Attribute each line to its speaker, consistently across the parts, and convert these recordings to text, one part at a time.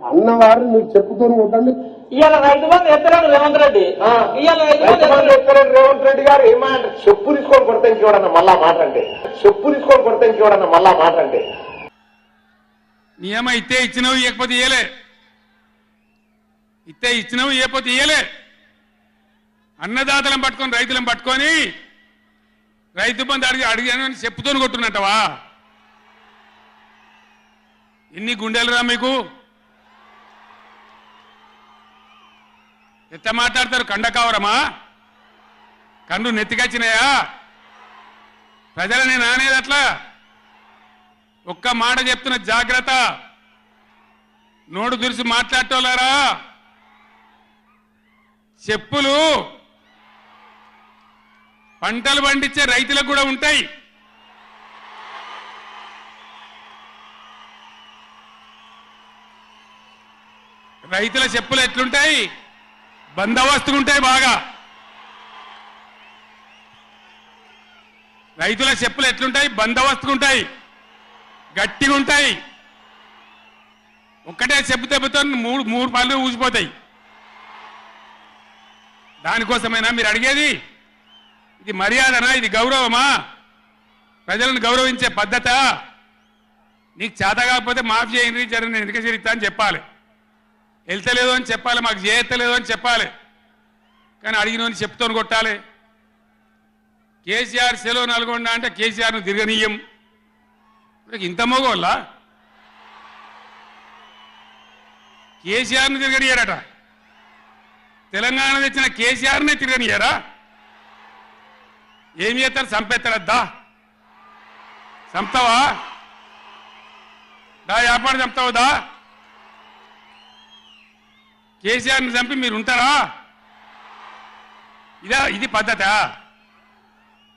Speaker 1: అన్నవారు మీకు చెప్పుతూనే కొట్టండి.
Speaker 2: ఇవాళ రైతు బంధు ఎత్తలేడు రేవంత్ రెడ్డి. ఇవాళ
Speaker 3: రైతు బంధు ఎత్తలేడు రేవంత్ రెడ్డి గారు ఏమంటారు? చెప్పు తీసుకొని కొడతాం చూడన్న మళ్ళా మాట అంటే, చెప్పు తీసుకొని కొడతాం చూడన్న మళ్ళా మాట అంటే.
Speaker 4: నియమ ఇస్తే ఇచ్చినవు, ఇవ్వకపోతే ఇయ్యలే. ఇస్తే ఇచ్చినవు, ఇవ్వకపోతే ఇయ్యలే. అన్నదాతలను పట్టుకొని రైతులను పట్టుకొని రైతు బంధు అడిగాను చెప్పుతోని కొట్టున్నట్టవా? ఎన్ని గుండెలురా మీకు? ఎట్లా మాట్లాడతారు? కండ కావరమా? కండు నెత్తికొచ్చినాయా? ప్రజలని నానేది అట్లా. ఒక్క మాట చెప్తున్న జాగ్రత్త. నోడు దురిసి మాట్లాడటోలారా, చెప్పులు పంటలు పండించే రైతులకు కూడా ఉంటాయి. రైతుల చెప్పులు ఎట్లుంటాయి? బందోబస్తుకుంటాయి బాగా. రైతుల చెప్పులు ఎట్లుంటాయి? బందోబస్తుకుంటాయి, గట్టిగా ఉంటాయి. ఒక్కటే చెప్పు దెబ్బతో మూడు పళ్ళు ఊసిపోతాయి. దానికోసమైనా మీరు అడిగేది? ఇది మర్యాదనా? ఇది గౌరవమా? ప్రజలను గౌరవించే పద్ధత? నీకు చేత కాకపోతే మాఫ్ చేయండి, జర నేను ఎందుకు చేరిస్తా అని చెప్పాలి. వెళ్తలేదు అని చెప్పాలి, మాకు చేయలేదు అని చెప్పాలి. కానీ అడిగిన చెప్తోని కొట్టాలి. కేసీఆర్ సెలవు నల్గొండ అంటే కేసీఆర్ను తిరగనీయం. ఇంత మోగోళ్ళ కేసీఆర్ను తిరగనియారట. తెలంగాణ తెచ్చిన కేసీఆర్నే తిరగనియారా? ఏం చేస్తారు? చంపేస్తారద్దా? చంపుతావా? దా వ్యాపారం చంపుతావు దా? కేసీఆర్ని చంపి మీరు ఉంటారా? ఇది పద్ధత?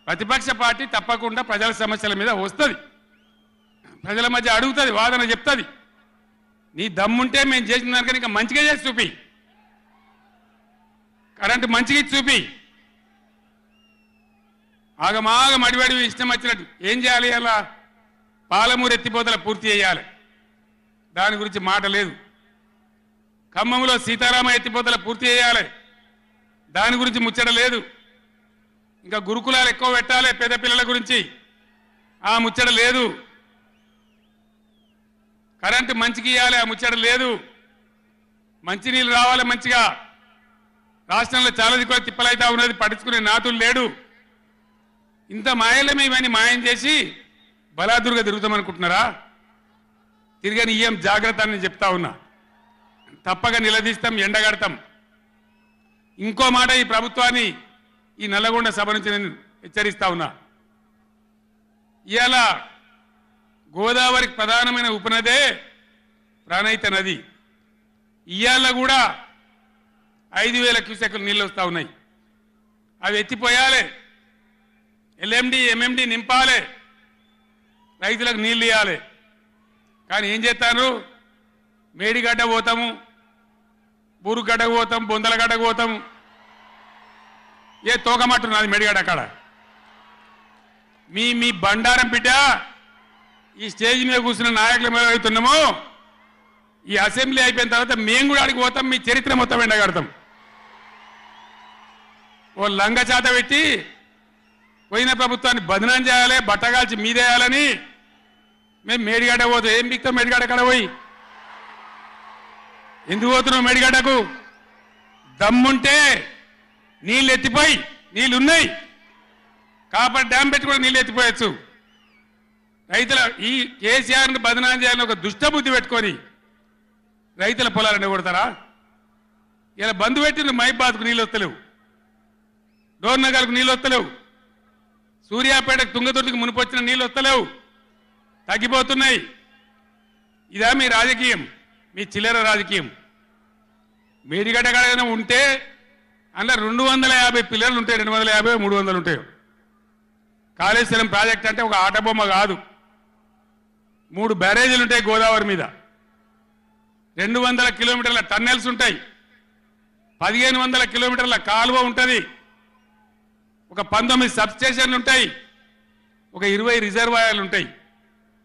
Speaker 4: ప్రతిపక్ష పార్టీ తప్పకుండా ప్రజల సమస్యల మీద వస్తుంది, ప్రజల మధ్య అడుగుతుంది, వాదన చెప్తుంది. నీ దమ్ముంటే మేము చేసిన దానికన్నా ఇంకా మంచిగా చేసి చూపి. కరెంటు మంచిగా ఇచ్చి చూపి. ఆగమాగం అడివడి ఇష్టం వచ్చినట్టు ఏం చేయాలి? అలా పాలమూరు ఎత్తిపోతల పూర్తి చేయాలి, దాని గురించి మాట లేదు. ఖమ్మంలో సీతారామ ఎత్తిపోతల పూర్తి చేయాలి, దాని గురించి ముచ్చట లేదు. ఇంకా గురుకులాలు ఎక్కువ పెట్టాలి పేద పిల్లల గురించి, ఆ ముచ్చట లేదు. కరెంటు మంచిగా ఇవ్వాలి, ఆ ముచ్చట లేదు. మంచినీళ్ళు రావాలి మంచిగా. రాష్ట్రంలో చాలా దిక్కువ తిప్పలైతా ఉన్నది, పట్టించుకునే నాతులు లేడు. ఇంత మాయలమే ఇవన్నీ మాయం చేసి బలాదురుగా తిరుగుతామనుకుంటున్నారా? తిరగని ఇయ్యం, జాగ్రత్త అని చెప్తా ఉన్నా. తప్పక నిలదీస్తాం, ఎండగడతాం. ఇంకో మాట, ఈ ప్రభుత్వాన్ని ఈ నల్లగొండ సభ నుంచి నేను హెచ్చరిస్తా ఉన్నా. ఇవాళ గోదావరికి ప్రధానమైన ఉపనదే ప్రాణహిత నది. ఇవాళ కూడా 5,000 క్యూసెక్కులు నీళ్ళు వస్తూ ఉన్నాయి. అవి ఎత్తిపోయాలి, ఎల్ఎండి ఎంఎండి నింపాలి, రైతులకు నీళ్ళు ఇవ్వాలి. కానీ ఏం చేస్తాను? మేడిగడ్డ పోతాము, బూరుగడ్డకు పోతాం, బొందలగడ్డకు పోతాము. ఏ తోకమట్టున్నది మేడిగడ్డ అక్కడ. మీ బండారం బిడ్డ ఈ స్టేజ్ మీద కూర్చున్న నాయకులు ఏమవుతున్నామో, ఈ అసెంబ్లీ అయిపోయిన తర్వాత మేము కూడా అడిగి పోతాం, మీ చరిత్ర మొత్తం ఎండగడతాం. ఓ లంగ చేత పెట్టి పోయిన ప్రభుత్వాన్ని బదనాం చేయాలి, బట్టగాల్చి మీదేయాలని మేము మేడిగడ్డ పోతాం. ఏం బిక్తాం మేడిగడ్డ అక్కడ పోయి? ఎందుకు పోతున్నావు మేడిగడ్డకు? దమ్ముంటే నీళ్ళు ఎత్తిపోయి, నీళ్ళు ఉన్నాయి కాబట్టి డ్యామ్ పెట్టి కూడా నీళ్ళు ఎత్తిపోయచ్చు. రైతుల ఈ కేసీఆర్ని బదనాం చేయాలని ఒక దుష్టబుద్ధి పెట్టుకొని రైతుల పొలాలను కొడతారా? ఇలా బంధు పెట్టిన మైబాద్కు నీళ్ళు వస్తలేవు, డోర్నగర్కు నీళ్ళు వస్తలేవు, సూర్యాపేటకు తుంగతుర్తికి మునిపొచ్చిన నీళ్ళు వస్తలేవు, తగ్గిపోతున్నాయి. ఇదా మీ రాజకీయం? మీ చిల్లర రాజకీయం. మేడిగడ్డ కాడైనా ఉంటే అందులో 250 పిల్లర్లు ఉంటాయి, 250 300 ఉంటాయి. కాళేశ్వరం ప్రాజెక్ట్ అంటే ఒక ఆటబొమ్మ కాదు. 3 బ్యారేజీలు ఉంటాయి గోదావరి మీద, 200 కిలోమీటర్ల టన్నెల్స్ ఉంటాయి, 1500 కిలోమీటర్ల కాలువ ఉంటుంది, ఒక 19 సబ్స్టేషన్లు ఉంటాయి, ఒక 20 రిజర్వాయర్లు ఉంటాయి.